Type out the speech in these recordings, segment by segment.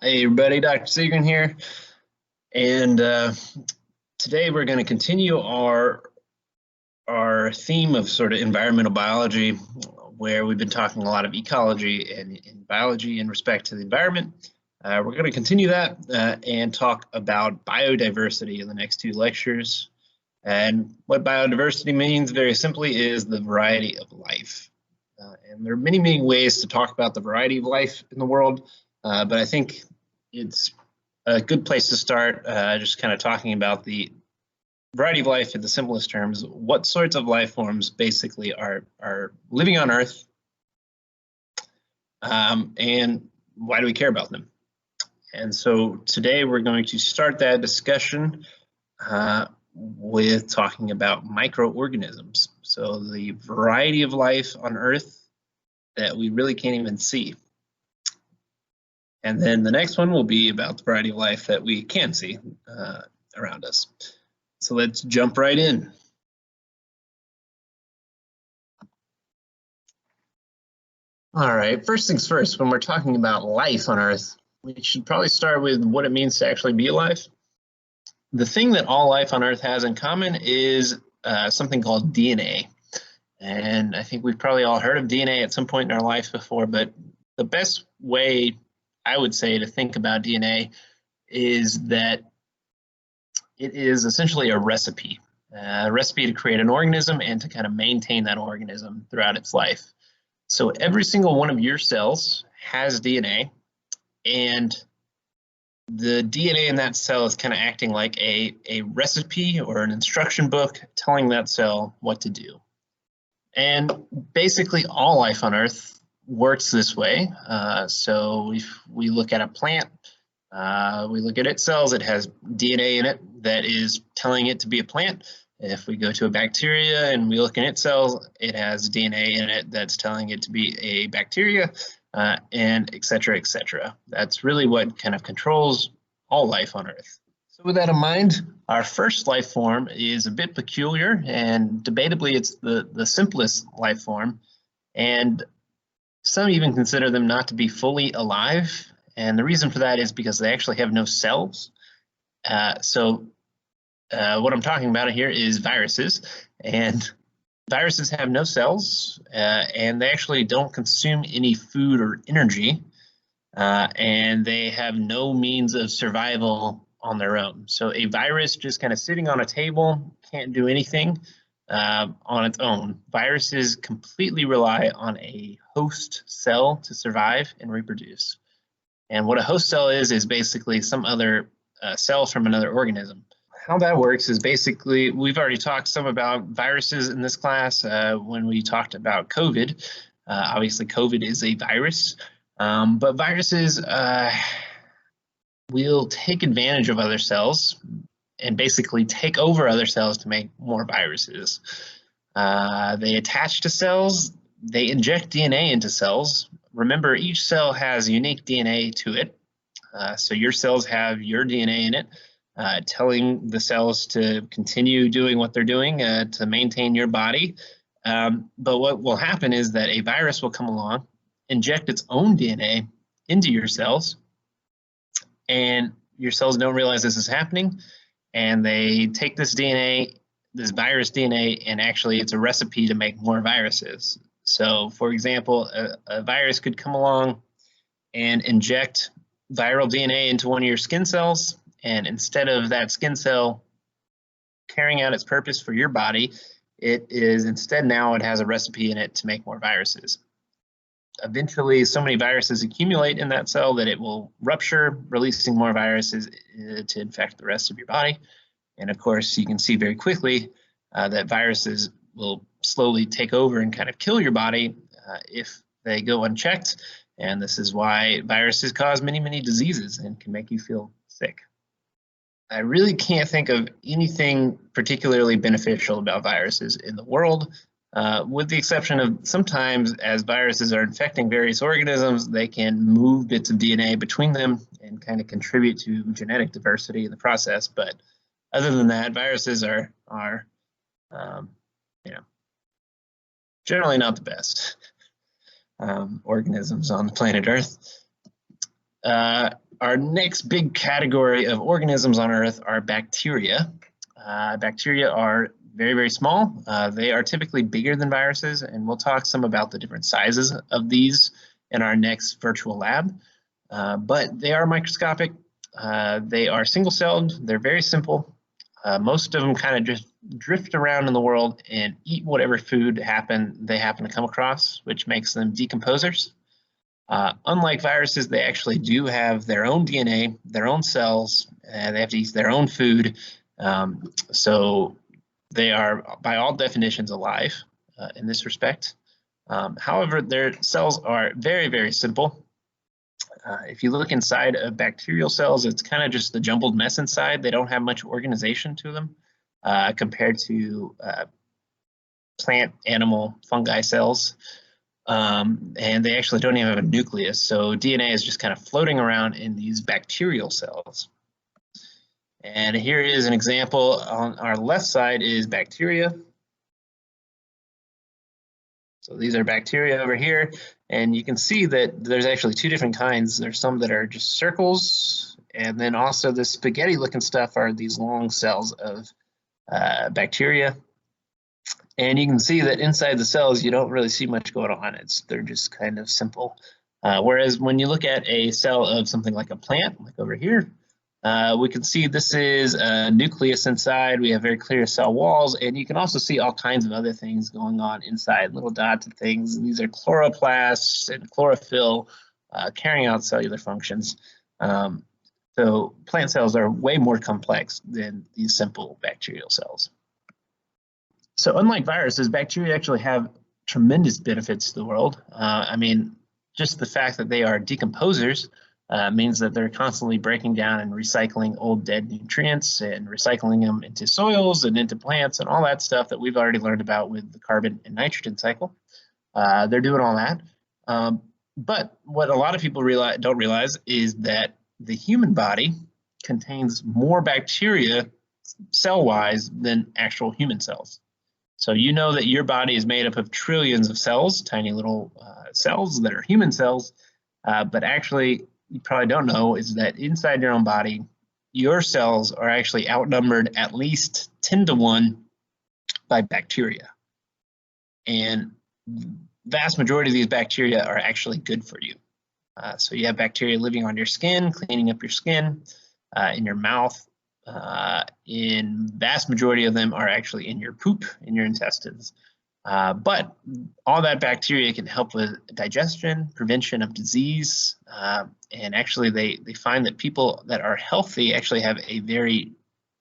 Hey everybody, Dr. Seagren here, and today we're going to continue our theme of sort of environmental biology, where we've been talking a lot of ecology and biology in respect to the environment. We're going to continue that and talk about biodiversity in the next two lectures. And what biodiversity means, very simply, is the variety of life. And there are many ways to talk about the variety of life in the world. But I think it's a good place to start just kind of talking about the variety of life in the simplest terms. What sorts of life forms basically are living on Earth, and why do we care about them? And so today we're going to start that discussion with talking about microorganisms. So the variety of life on Earth that we really can't even see. And then the next one will be about the variety of life that we can see around us. So let's jump right in. All right, first things first, when we're talking about life on Earth, we should probably start with what it means to actually be alive. The thing that all life on Earth has in common is something called DNA. And I think we've probably all heard of DNA at some point in our life before, but the best way I would say to think about DNA is that it is essentially a recipe to create an organism and to kind of maintain that organism throughout its life. So every single one of your cells has DNA, and the DNA in that cell is kind of acting like a recipe or an instruction book telling that cell what to do. And basically all life on Earth works this way. So if we look at a plant, we look at its cells, it has DNA in it that is telling it to be a plant. If we go to a bacteria and we look in its cells, it has DNA in it that's telling it to be a bacteria, and et cetera, et cetera. That's really what kind of controls all life on Earth. So with that in mind, our first life form is a bit peculiar, and debatably it's the simplest life form. And some even consider them not to be fully alive, and the reason for that is because they actually have no cells. What I'm talking about here is viruses, and viruses have no cells, and they actually don't consume any food or energy, and they have no means of survival on their own. So a virus just kind of sitting on a table can't do anything on its own. Viruses completely rely on a host cell to survive and reproduce. And what a host cell is basically some other cell from another organism. How that works is basically, we've already talked some about viruses in this class when we talked about COVID. Obviously, COVID is a virus, but viruses will take advantage of other cells and basically take over other cells to make more viruses. They attach to cells, they inject DNA into cells. Remember, each cell has unique DNA to it. So your cells have your DNA in it, telling the cells to continue doing what they're doing to maintain your body. But what will happen is that a virus will come along, inject its own DNA into your cells, and your cells don't realize this is happening. And they take this DNA, this virus DNA, and actually it's a recipe to make more viruses. So for example, a virus could come along and inject viral DNA into one of your skin cells, and instead of that skin cell carrying out its purpose for your body, it has a recipe in it to make more viruses. Eventually, so many viruses accumulate in that cell that it will rupture, releasing more viruses to infect the rest of your body. And of course, you can see very quickly that viruses will slowly take over and kind of kill your body if they go unchecked. And this is why viruses cause many diseases and can make you feel sick. I really can't think of anything particularly beneficial about viruses in the world. With the exception of sometimes as viruses are infecting various organisms, they can move bits of DNA between them and kind of contribute to genetic diversity in the process. But other than that, viruses are generally not the best organisms on the planet Earth. our next big category of organisms on Earth are bacteria. Bacteria are very, very small. They are typically bigger than viruses, and we'll talk some about the different sizes of these in our next virtual lab. But they are microscopic. They are single-celled. They're very simple. Most of them kind of just drift around in the world and eat whatever food they happen to come across, which makes them decomposers. Unlike viruses, they actually do have their own DNA, their own cells, and they have to eat their own food. So they are, by all definitions, alive in this respect. However, their cells are very, very simple. If you look inside of bacterial cells, it's kind of just the jumbled mess inside. They don't have much organization to them compared to plant, animal, fungi cells. And they actually don't even have a nucleus. So DNA is just kind of floating around in these bacterial cells. And here is an example. On our left side is bacteria. So these are bacteria over here, and you can see that there's actually two different kinds. There's some that are just circles, and then also the spaghetti looking stuff are these long cells of bacteria. And you can see that inside the cells, you don't really see much going on. They're just kind of simple. Whereas when you look at a cell of something like a plant, like over here, we can see this is a nucleus inside. We have very clear cell walls, and you can also see all kinds of other things going on inside, little dots and things. These are chloroplasts and chlorophyll carrying out cellular functions. So plant cells are way more complex than these simple bacterial cells. So unlike viruses, bacteria actually have tremendous benefits to the world. I mean, just the fact that they are decomposers means that they're constantly breaking down and recycling old dead nutrients and recycling them into soils and into plants and all that stuff that we've already learned about with the carbon and nitrogen cycle. They're doing all that. But what a lot of people don't realize is that the human body contains more bacteria cell-wise than actual human cells. So you know that your body is made up of trillions of cells, tiny little cells that are human cells, but actually you probably don't know is that inside your own body, your cells are actually outnumbered at least 10 to 1 by bacteria. And vast majority of these bacteria are actually good for you. So you have bacteria living on your skin, cleaning up your skin, in your mouth. In vast majority of them are actually in your poop, in your intestines. But all that bacteria can help with digestion, prevention of disease, and actually they find that people that are healthy actually have a very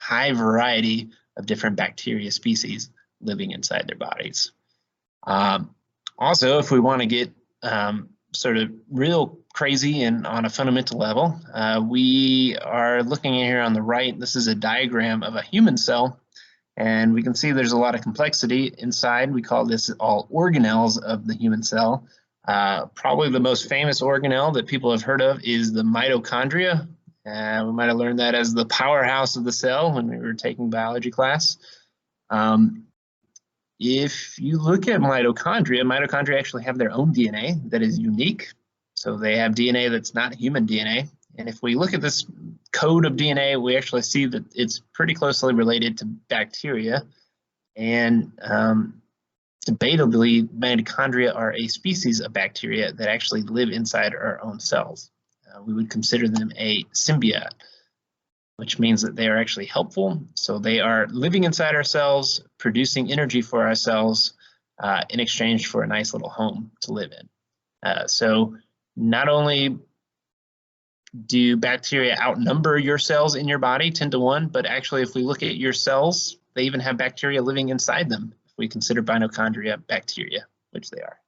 high variety of different bacteria species living inside their bodies. Also, if we want to get sort of real crazy and on a fundamental level, we are looking here on the right. This is a diagram of a human cell. And we can see there's a lot of complexity inside. We call this all organelles of the human cell. Probably the most famous organelle that people have heard of is the mitochondria. We might have learned that as the powerhouse of the cell when we were taking biology class. If you look at mitochondria actually have their own DNA that is unique. So they have DNA that's not human DNA. And if we look at this code of DNA, we actually see that it's pretty closely related to bacteria. And debatably, mitochondria are a species of bacteria that actually live inside our own cells. We would consider them a symbiote, which means that they are actually helpful. So they are living inside our cells, producing energy for our cells in exchange for a nice little home to live in. So not only do bacteria outnumber your cells in your body 10 to 1, but actually if we look at your cells, they even have bacteria living inside them if we consider mitochondria bacteria, which they are.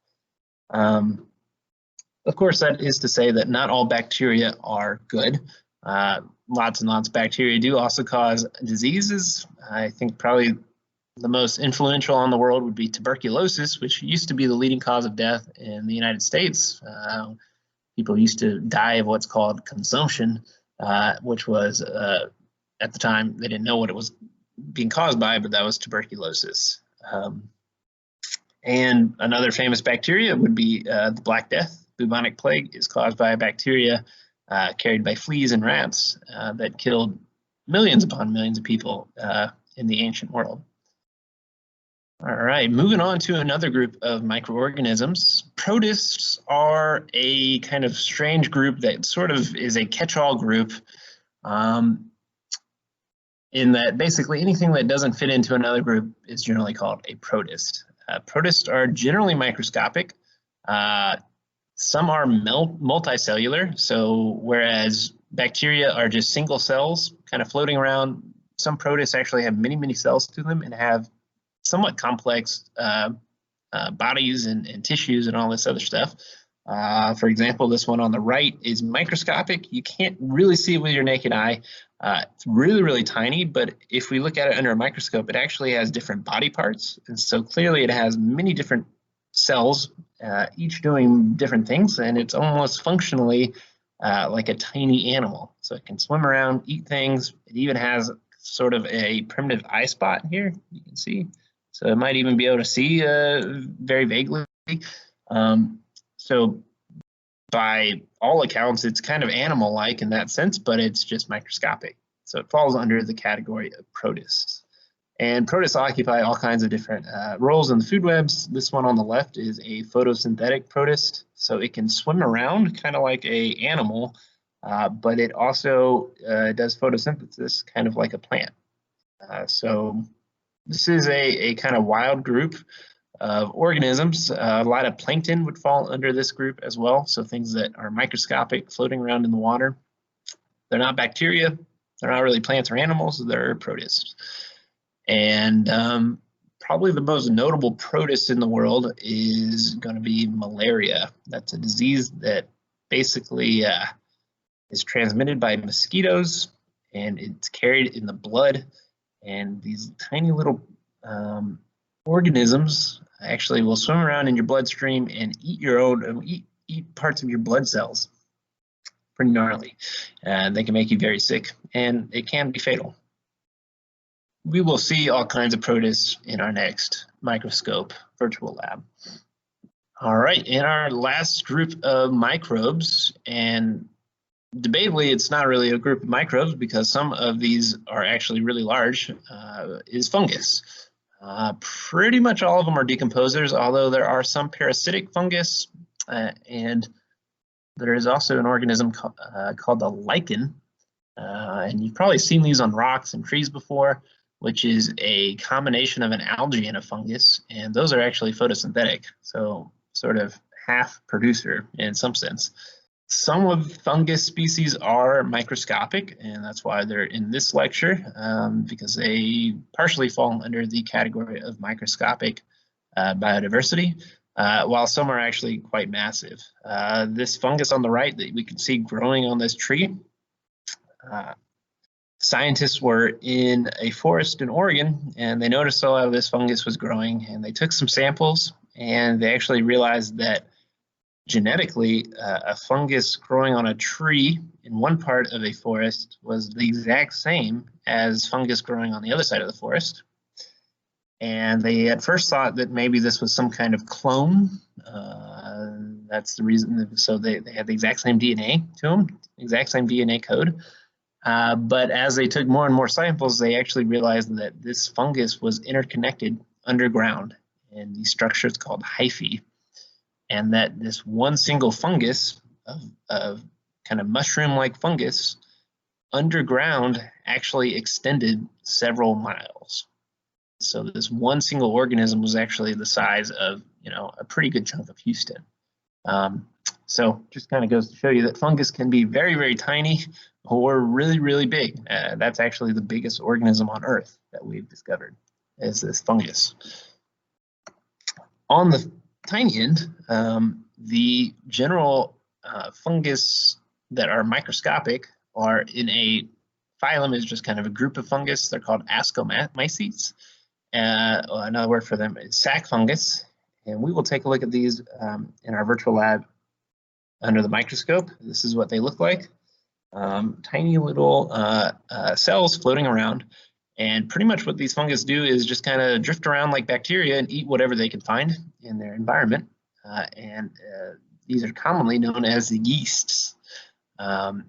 Of course, that is to say that not all bacteria are good. Lots and lots of bacteria do also cause diseases. I think probably the most influential on the world would be tuberculosis, which used to be the leading cause of death in the United States. People used to die of what's called consumption, which was, at the time, they didn't know what it was being caused by, but that was tuberculosis. And another famous bacteria would be the Black Death. Bubonic plague is caused by a bacteria carried by fleas and rats that killed millions upon millions of people in the ancient world. All right, moving on to another group of microorganisms. Protists are a kind of strange group that sort of is a catch-all group in that basically anything that doesn't fit into another group is generally called a protist. Protists are generally microscopic. Some are multicellular, so whereas bacteria are just single cells kind of floating around, some protists actually have many, many cells to them and have somewhat complex bodies and tissues and all this other stuff. For example, this one on the right is microscopic. You can't really see it with your naked eye. It's really, really tiny, but if we look at it under a microscope, it actually has different body parts. And so clearly it has many different cells, each doing different things, and it's almost functionally like a tiny animal. So it can swim around, eat things. It even has sort of a primitive eye spot here, you can see. So it might even be able to see very vaguely. So by all accounts, it's kind of animal-like in that sense, but it's just microscopic. So it falls under the category of protists. And protists occupy all kinds of different roles in the food webs. This one on the left is a photosynthetic protist. So it can swim around kind of like an animal, but it also does photosynthesis kind of like a plant. So this is a kind of wild group of organisms. A lot of plankton would fall under this group as well. So things that are microscopic, floating around in the water. They're not bacteria. They're not really plants or animals. They're protists. And probably the most notable protist in the world is going to be malaria. That's a disease that basically is transmitted by mosquitoes, and it's carried in the blood. And these tiny little organisms actually will swim around in your bloodstream and eat your own, eat parts of your blood cells. Pretty gnarly. And they can make you very sick, and it can be fatal. We will see all kinds of protists in our next microscope virtual lab. All right, in our last group of microbes, and debatably it's not really a group of microbes because some of these are actually really large, is fungus. Pretty much all of them are decomposers, although there are some parasitic fungus, and there is also an organism called the lichen, and you've probably seen these on rocks and trees before, which is a combination of an algae and a fungus, and those are actually photosynthetic, so sort of half producer in some sense. Some of fungus species are microscopic, and that's why they're in this lecture, because they partially fall under the category of microscopic biodiversity, while some are actually quite massive. This fungus on the right that we can see growing on this tree, scientists were in a forest in Oregon, and they noticed a lot of this fungus was growing, and they took some samples, and they actually realized that genetically, a fungus growing on a tree in one part of a forest was the exact same as fungus growing on the other side of the forest. And they at first thought that maybe this was some kind of clone. That's the reason. So they had the exact same DNA to them, exact same DNA code. But as they took more and more samples, they actually realized that this fungus was interconnected underground in these structures called hyphae, and that this one single fungus of kind of mushroom-like fungus underground actually extended several miles. So this one single organism was actually the size of, a pretty good chunk of Houston. So just kind of goes to show you that fungus can be very, very tiny or really, really big. That's actually the biggest organism on Earth that we've discovered, is this fungus. On the tiny end, the general fungus that are microscopic are in a phylum, is just kind of a group of fungus. They're called ascomycetes. Another word for them is sac fungus. And we will take a look at these in our virtual lab under the microscope. This is what they look like. Tiny little cells floating around. And pretty much what these fungus do is just kind of drift around like bacteria and eat whatever they can find in their environment. These are commonly known as the yeasts. And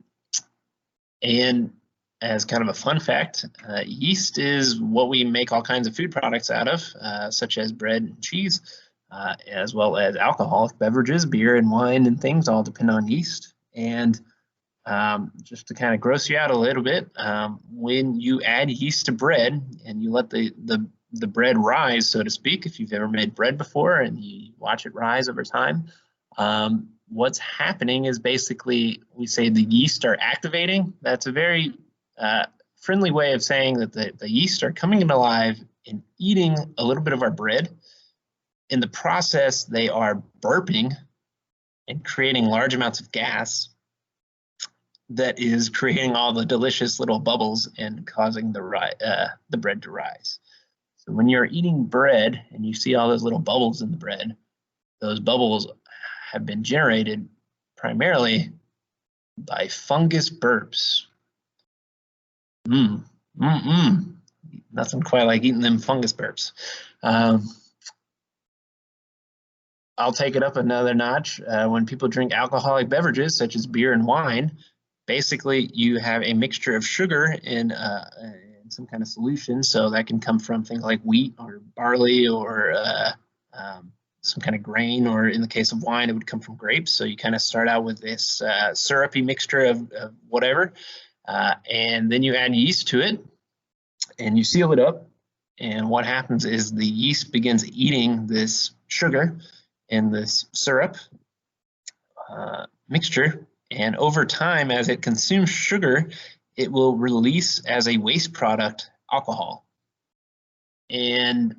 as kind of a fun fact, yeast is what we make all kinds of food products out of, such as bread and cheese, as well as alcoholic beverages, beer and wine and things all depend on yeast. And just to kind of gross you out a little bit, when you add yeast to bread and you let the bread rise, so to speak, if you've ever made bread before and you watch it rise over time, what's happening is basically we say the yeast are activating. That's a very friendly way of saying that the yeast are coming alive and eating a little bit of our bread. In the process, they are burping and creating large amounts of gas that is creating all the delicious little bubbles and causing the bread to rise. So when you're eating bread and you see all those little bubbles in the bread, those bubbles have been generated primarily by fungus burps. Nothing quite like eating them fungus burps. I'll take it up another notch. When people drink alcoholic beverages such as beer and wine, basically you have a mixture of sugar in some kind of solution. So that can come from things like wheat or barley or some kind of grain, or in the case of wine, it would come from grapes. So you kind of start out with this syrupy mixture of whatever, and then you add yeast to it and you seal it up. And what happens is the yeast begins eating this sugar in this syrup mixture. And over time, as it consumes sugar, it will release as a waste product alcohol. And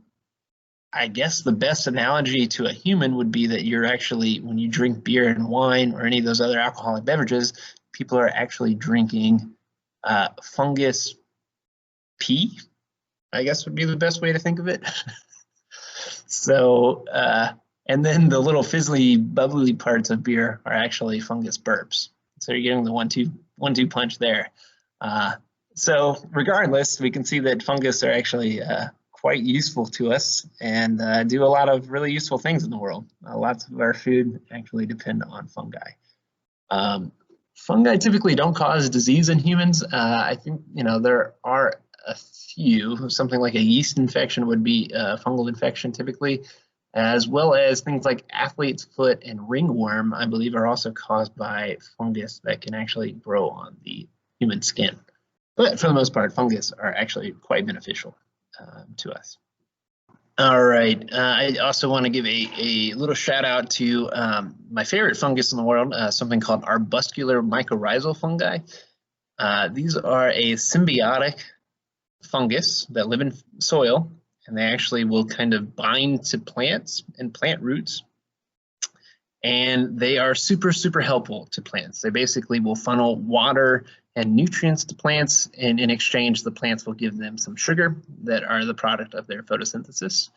I guess the best analogy to a human would be that you're actually, when you drink beer and wine or any of those other alcoholic beverages, people are actually drinking fungus pee, I guess would be the best way to think of it. So, and then the little fizzly, bubbly parts of beer are actually fungus burps. So you're getting the one-two punch there. So regardless, we can see that fungus are actually quite useful to us and do a lot of really useful things in the world. Lots of our food actually depend on fungi. Fungi typically don't cause disease in humans. I think, there are a few. Something like a yeast infection would be a fungal infection typically, as well as things like athlete's foot and ringworm, I believe, are also caused by fungus that can actually grow on the human skin. But for the most part, fungus are actually quite beneficial to us. All right, I also want to give a little shout out to my favorite fungus in the world, something called Arbuscular mycorrhizal fungi. These are a symbiotic fungus that live in soil, and they actually will kind of bind to plants and plant roots. And they are super, super helpful to plants. They basically will funnel water and nutrients to plants, and in exchange, the plants will give them some sugar that are the product of their photosynthesis.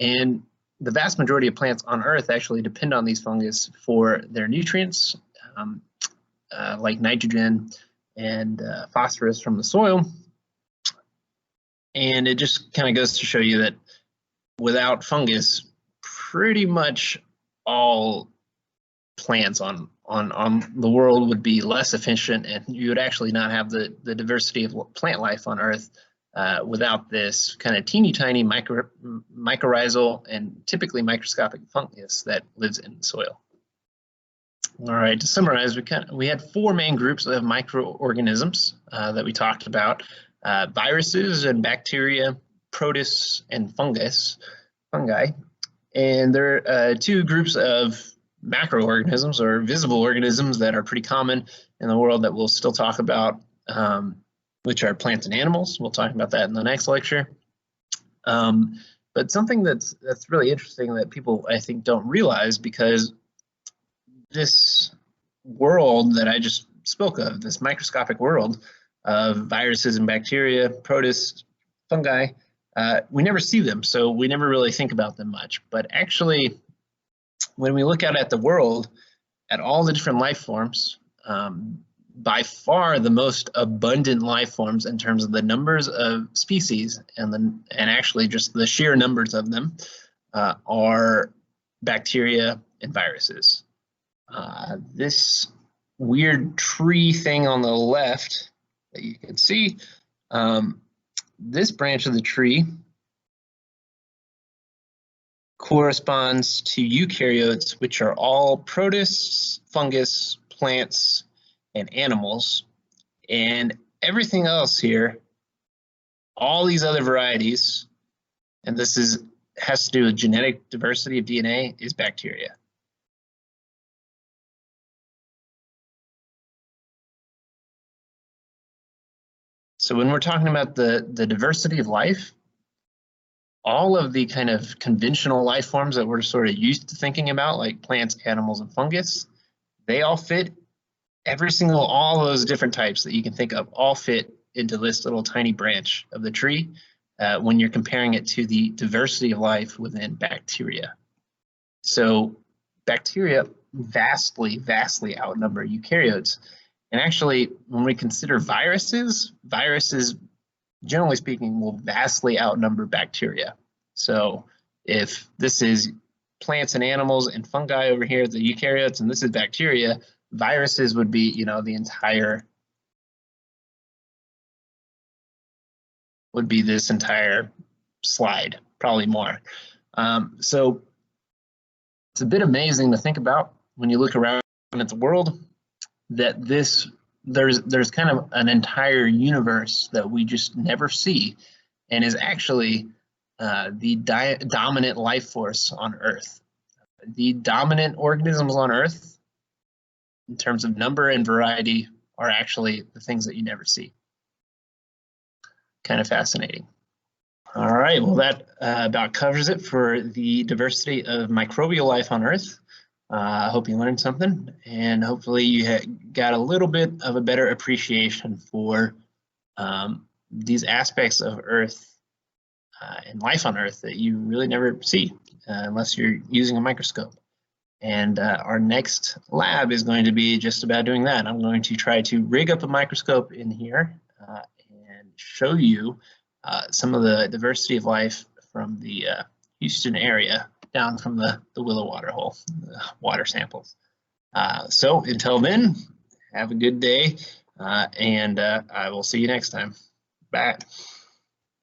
And the vast majority of plants on Earth actually depend on these fungus for their nutrients, like nitrogen and phosphorus from the soil. And it just kind of goes to show you that without fungus, pretty much all plants on the world would be less efficient, and you would actually not have the diversity of plant life on Earth without this kind of teeny tiny mycorrhizal and typically microscopic fungus that lives in soil. All right, to summarize, we had four main groups of microorganisms that we talked about: viruses and bacteria, protists, and fungi. And there are two groups of macroorganisms, or visible organisms, that are pretty common in the world that we'll still talk about, which are plants and animals. We'll talk about that in the next lecture. But something that's really interesting that people, I think, don't realize, because this world that I just spoke of, this microscopic world of viruses and bacteria, protists, fungi, we never see them, so we never really think about them much. But actually, when we look out at the world, at all the different life forms, by far the most abundant life forms in terms of the numbers of species and actually just the sheer numbers of them are bacteria and viruses. This weird tree thing on the left that you can see, this branch of the tree corresponds to eukaryotes, which are all protists, fungus, plants, and animals. And everything else here, all these other varieties, and this has to do with genetic diversity of DNA, is bacteria. So when we're talking about the diversity of life, all of the kind of conventional life forms that we're sort of used to thinking about, like plants, animals, and fungus, they all fit, all those different types that you can think of, all fit into this little tiny branch of the tree when you're comparing it to the diversity of life within bacteria. So bacteria vastly, vastly outnumber eukaryotes. And actually, when we consider viruses, generally speaking, will vastly outnumber bacteria. So if this is plants and animals and fungi over here, the eukaryotes, and this is bacteria, viruses would be, this entire slide, probably more. So it's a bit amazing to think about when you look around at the world, that there's kind of an entire universe that we just never see, and is actually the dominant life force on Earth. The dominant organisms on Earth, in terms of number and variety, are actually the things that you never see. Kind of fascinating. All right, well, that about covers it for the diversity of microbial life on Earth. I hope you learned something, and hopefully you got a little bit of a better appreciation for these aspects of Earth and life on Earth that you really never see unless you're using a microscope. And our next lab is going to be just about doing that. I'm going to try to rig up a microscope in here and show you some of the diversity of life from the Houston area, down from the Willow water hole, water samples. So until then, have a good day, and I will see you next time. Bye.